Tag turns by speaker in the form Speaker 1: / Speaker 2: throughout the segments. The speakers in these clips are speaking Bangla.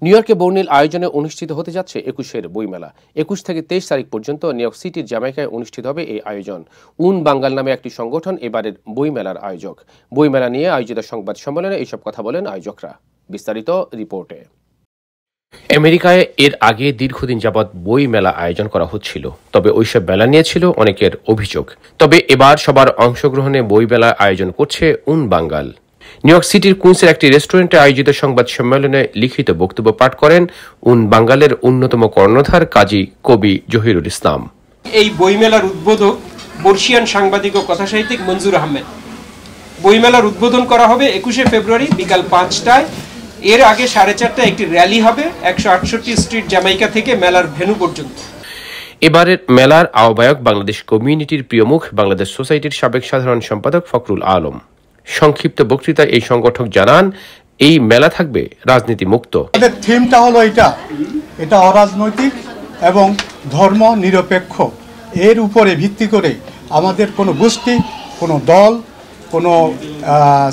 Speaker 1: নিউ ইয়র্কে বর্ণিল আয়োজনে অনুষ্ঠিত হতে যাচ্ছে ২১-এর বইমেলা। ২১ থেকে ২৩ তারিখ পর্যন্ত নিউ ইয়র্ক সিটির জ্যামাইকায় অনুষ্ঠিত হবে এই আয়োজন। উন বাঙ্গাল নামে একটি সংগঠন এবারের বইমেলার আয়োজক। বইমেলা নিয়ে আয়োজিত সংবাদ সম্মেলনে এইসব কথা বলেন আয়োজকরা। বিস্তারিত রিপোর্টে। আমেরিকায় এর আগে দীর্ঘদিন যাবৎ বই মেলা আয়োজন করা হচ্ছিল, তবে ওইসব মেলা নিয়ে ছিল অনেকের অভিযোগ। তবে এবার সবার অংশগ্রহণে বই মেলা আয়োজন করছে উন বাঙ্গাল। নিউ ইয়র্ক সিটির কুইন্সের একটি রেস্টুরেন্টে আয়োজিত সংবাদ সম্মেলনে লিখিত বক্তব্য পাঠ করেন উন বাঙ্গালের অন্যতম কর্ণধার কাজী কবি জহিরুল ইসলাম।
Speaker 2: এই বইমেলার উদ্বোধক বর্ষিয়ান সাংবাদিক ও কথাসাহিত্যিক মঞ্জুর আহমেদ। বইমেলার উদ্বোধন করা হবে ২১শে ফেব্রুয়ারি বিকাল ৫টায়। এর আগে ৪:৩০টায় একটি র্যালি হবে ১৬৮ স্ট্রিট জ্যামাইকা থেকে মেলার ভেন্যু পর্যন্ত।
Speaker 1: এবারের মেলার আহ্বায়ক বাংলাদেশ কমিউনিটির প্রিয়মুখ বাংলাদেশ সোসাইটির সাবেক সাধারণ সম্পাদক ফখরুল আলম। সংক্ষিপ্ত বক্তৃতায় এই সংগঠক জানান, এই মেলা থাকবে রাজনীতি মুক্ত।
Speaker 3: আমাদের থিমটা হলো এটা অরাজনৈতিক এবং ধর্ম নিরপেক্ষ। এর উপরে ভিত্তি করে আমাদের কোনো গোষ্ঠী, কোনো দল, কোনো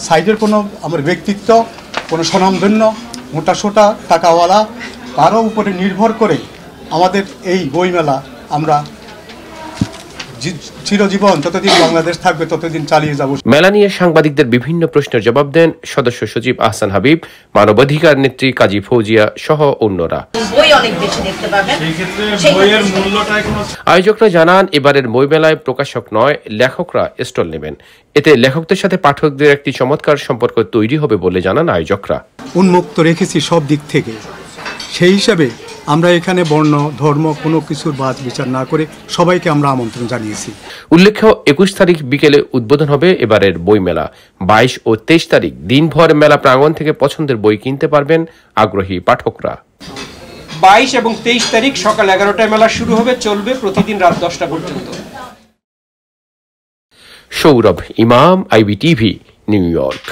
Speaker 3: সাইডের কোনো আমার ব্যক্তিত্ব, কোনো স্বনামধন্য মোটাসোটা টাকাওয়ালা কারো উপরে নির্ভর করে আমাদের এই বইমেলা আমরা চিরজীবন যতদিন বাংলাদেশ থাকবে ততদিন চালিয়ে যাব।
Speaker 1: মেলা নিয়ে সাংবাদিকদের বিভিন্ন প্রশ্নের জবাব দেন সদস্য সচিব আহসান হাবিব, মানবাধিকার নেত্রী কাজী ফৌজিয়া সহ অন্যরা। আয়োজকরা জানান, এবারের বই মেলায় প্রকাশক নয়, লেখকরা স্টল নেবেন। এতে লেখকদের সাথে পাঠকদের একটি চমৎকার সম্পর্ক তৈরি হবে বলে জানান আয়োজকরা।
Speaker 3: উন্মুক্ত রেখেছি সব দিক থেকে, সেই হিসাবে আমরা এখানে বর্ণ ধর্ম কোনো কিছুর বাছ বিচার না করে সবাইকে আমরা আমন্ত্রণ জানিয়েছি।
Speaker 1: উল্লেখ্য, ২১ তারিখ বিকেলে উদ্বোধন হবে এবারের বই মেলা। ২২ ও ২৩ তারিখ দিনভর মেলা প্রাঙ্গণ থেকে পছন্দের বই কিনতে পারবেন আগ্রহী পাঠকরা।
Speaker 2: ২২ এবং ২৩ তারিখ সকাল ১১টায় মেলা শুরু হবে, চলবে প্রতিদিন রাত ১০টা পর্যন্ত।
Speaker 1: সৌরভ ইমাম, IBTV, নিউ ইয়র্ক।